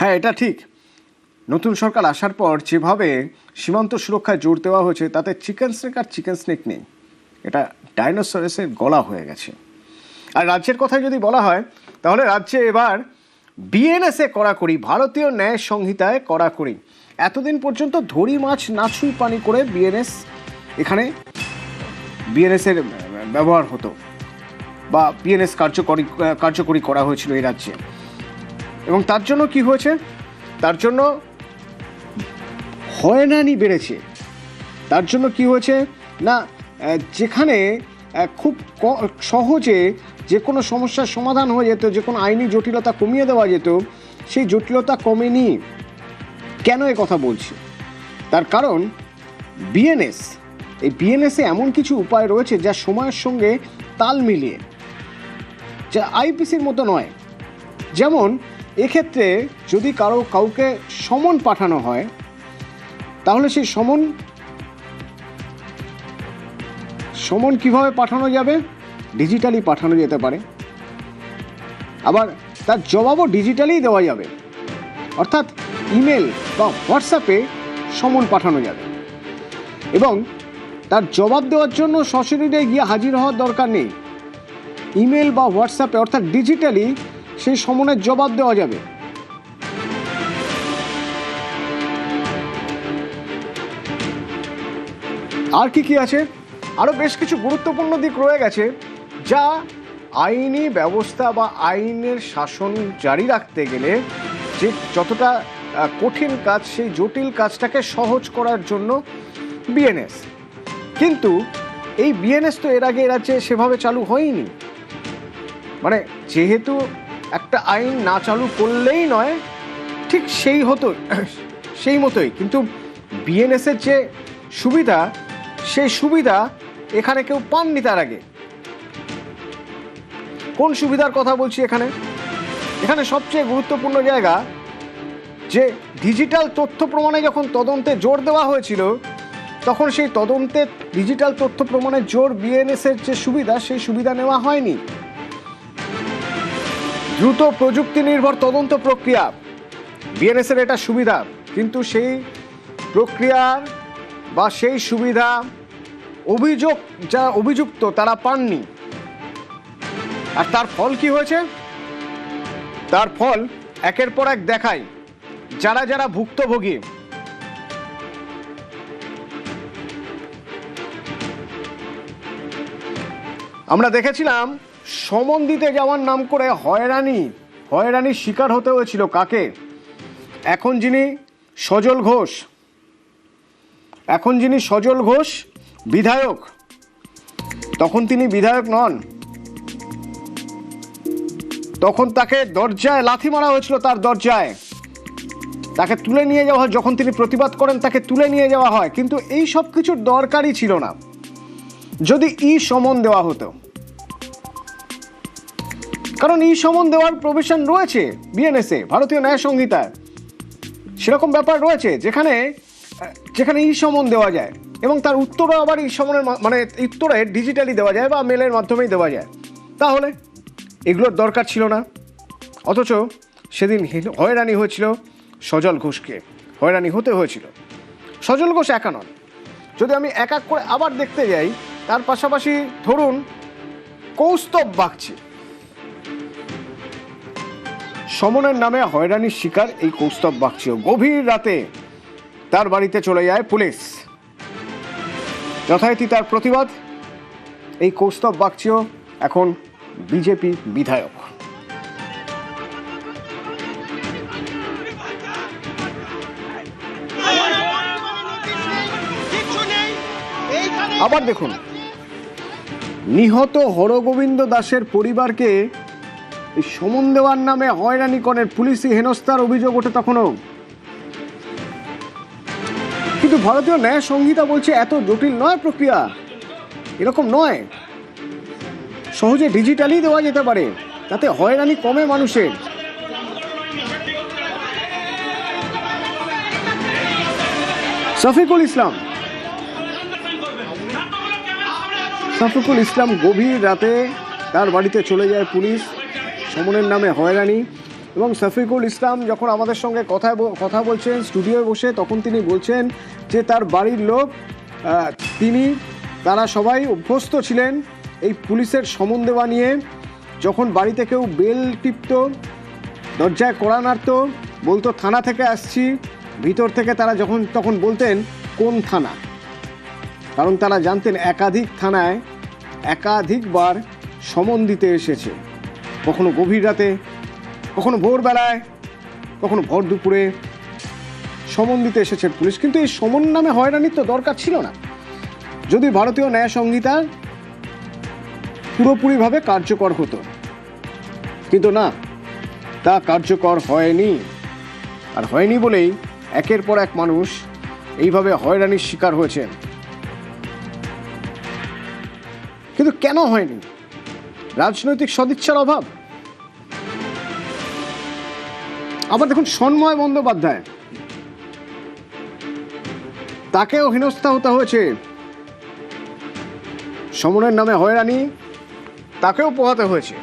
হ্যাঁ, এটা ঠিক। নতুন সরকার আসার পর যেভাবে সীমান্ত সুরক্ষায় জোর দেওয়া হয়েছে তাতে চিকেন স্নেক আর চিকেন স্নেক নেই, এটা ডাইনোসরাসের গলা হয়ে গেছে। আর রাজ্যের কথায় যদি বলা হয় তাহলে রাজ্যে এবার বিএনএসে কড়াকড়ি, ভারতীয় ন্যায় সংহিতায় কড়াকড়ি। এতদিন পর্যন্ত ধরি মাছ নাছুই পানি করে এখানে বিএনএসের ব্যবহার হতো বা বিএনএস কার্যকরী করা হয়েছিল এই রাজ্যে। এবং তার জন্য কি হয়েছে? তার জন্য হয়রানি বেড়েছে। তার জন্য কি হয়েছে না, যেখানে খুব সহজে যে কোনো সমস্যার সমাধান হয়ে যেত, যে কোনো আইনি জটিলতা কমিয়ে দেওয়া যেত, সেই জটিলতা কমেনি। কেন এ কথা বলছি? তার কারণ এই বিএনএসে এমন কিছু উপায় রয়েছে যা সময়ের সঙ্গে তাল মিলিয়ে, যা আইপিসির মতো নয়। যেমন এক্ষেত্রে যদি কাউকে সমন পাঠানো হয় তাহলে সেই সমন কিভাবে পাঠানো যাবে? ডিজিটালি পাঠানো যেতে পারে, আবার তার জবাবও ডিজিটালি দেওয়া যাবে। অর্থাৎ ইমেল বা হোয়াটসঅ্যাপে সমন পাঠানো যাবে এবং তার জবাব দেওয়ার জন্য সশরীরে গিয়ে হাজির হওয়ার দরকার নেই। ইমেল বা হোয়াটসঅ্যাপে অর্থাৎ ডিজিটালি সেই সমনের জবাব দেওয়া যাবে। আর কি আছে? আরও বেশ কিছু গুরুত্বপূর্ণ দিক রয়ে গেছে যা আইনি ব্যবস্থা বা আইনের শাসন জারি রাখতে গেলে যে যতটা কঠিন কাজ, সেই জটিল কাজটাকে সহজ করার জন্য বিএনএস। কিন্তু এই বিএনএস তো এর আগে রাজ্যে সেভাবে চালু হয়নি। মানে যেহেতু একটা আইন না চালু করলেই নয়, ঠিক সেই মতোই। কিন্তু বিএনএসের যে সুবিধা, সেই সুবিধা এখানে কেউ পাননি তার আগে। কোন সুবিধার কথা বলছি এখানে সবচেয়ে গুরুত্বপূর্ণ জায়গা যে ডিজিটাল তথ্য প্রমাণে যখন তদন্তে জোর দেওয়া হয়েছিল, তখন সেই তদন্তে ডিজিটাল তথ্য প্রমাণের জোর বিএনএসের যে সুবিধা, সেই সুবিধা নেওয়া হয়নি। দ্রুত প্রযুক্তি নির্ভর তদন্ত প্রক্রিয়া, বিএনএসের এটা সুবিধা, কিন্তু সেই প্রক্রিয়ার বা সেই সুবিধা যারা অভিযুক্ত তারা পাননি। আর তার ফল কি হয়েছে? তার ফল একের পর এক দেখায় যারা ভুক্তভোগী। আমরা দেখেছিলাম সমন দিতে যাওয়ার নাম করে হয়রানির শিকার হতে হয়েছিল কাকে? এখন যিনি সজল ঘোষ বিধায়ক, তখন তিনি বিধায়ক নন, তখন তাকে দরজায় লাথি মারা হয়েছিল। তার দরজায় তাকে তুলে নিয়ে যাওয়া হয়, যখন তিনি প্রতিবাদ করেন তাকে তুলে নিয়ে যাওয়া হয়। কিন্তু এই সব কিছুর দরকারই ছিল না যদি সমন দেওয়া হতো। কারণ সমন দেওয়ার প্রভিশন রয়েছে বিএনএসে, ভারতীয় ন্যায় সংহিতায় সেরকম ব্যাপার রয়েছে যেখানে সমন দেওয়া যায় এবং তার উত্তরও আবার সমনের উত্তরে ডিজিটালি দেওয়া যায় বা মেলের মাধ্যমেই দেওয়া যায়। তাহলে এগুলোর দরকার ছিল না। অথচ সেদিন হয়রানি হয়েছিল সজল ঘোষকে, হয়রানি হতে হয়েছিল। সজল ঘোষ একা নন, যদি আমি এক এক করে আবার দেখতে যাই, তার পাশাপাশি ধরুন কৌস্তব বাগচি, সমনের নামে হয়রানির শিকার এই কৌস্তব বাগচিও। গভীর রাতে তার বাড়িতে চলে যায় পুলিশ, যথারীতি তার প্রতিবাদ। এই কৌস্তব বাগচিও এখন বিজেপি বিধায়ক। আবার দেখুন, নিহত হরগোবিন্দ দাসের পরিবারকে এই সমন দেওয়ার নামে হয়রানি করেন, পুলিশি হেনস্থার অভিযোগ ওঠে তখনও। কিন্তু ভারতীয় ন্যায় সংহিতা বলছে এত জটিল নয় প্রক্রিয়া, এরকম নয়, সহজে ডিজিটালি দেওয়া যেতে পারে, তাতে হয়রানি কমে মানুষের। শফিকুল ইসলাম গভীর রাতে তার বাড়িতে চলে যায় পুলিশ, সমনের নামে হয়রানি। এবং শফিকুল ইসলাম যখন আমাদের সঙ্গে কথা বলছেন স্টুডিওয়ে বসে, তখন তিনি বলছেন যে তার বাড়ির লোক তারা সবাই অভ্যস্ত ছিলেন এই পুলিশের সমন দেওয়া নিয়ে। যখন বাড়িতে কেউ বেল টিপত, দরজায় কড়া নাড়ত, বলতো থানা থেকে আসছি, ভিতর থেকে তারা তখন বলতেন কোন থানা, কারণ তারা জানতেন একাধিক থানায় একাধিকবার সমন দিতে এসেছে, কখনো গভীর রাতে, কখনো ভোরবেলায়, কখনো ভর দুপুরে সমন দিতে এসেছে পুলিশ। কিন্তু এই সমন নামে হয়রানির তো দরকার ছিল না, যদি ভারতীয় ন্যায় সংহিতা পুরোপুরিভাবে কার্যকর হতো। কিন্তু না, তা কার্যকর হয়নি। আর হয়নি বলেই একের পর এক মানুষ এইভাবে হয়রানির শিকার হয়েছেন। কিন্তু কেন হয়নি? রাজনৈতিক সদিচ্ছার অভাব? আবার দেখুন সন্ময় বন্দ্যোপাধ্যায়, তাকেও হেনস্থা হতে হয়েছে, সমনের নামে হয়রানি, তাকেও পোহাতে হয়েছে।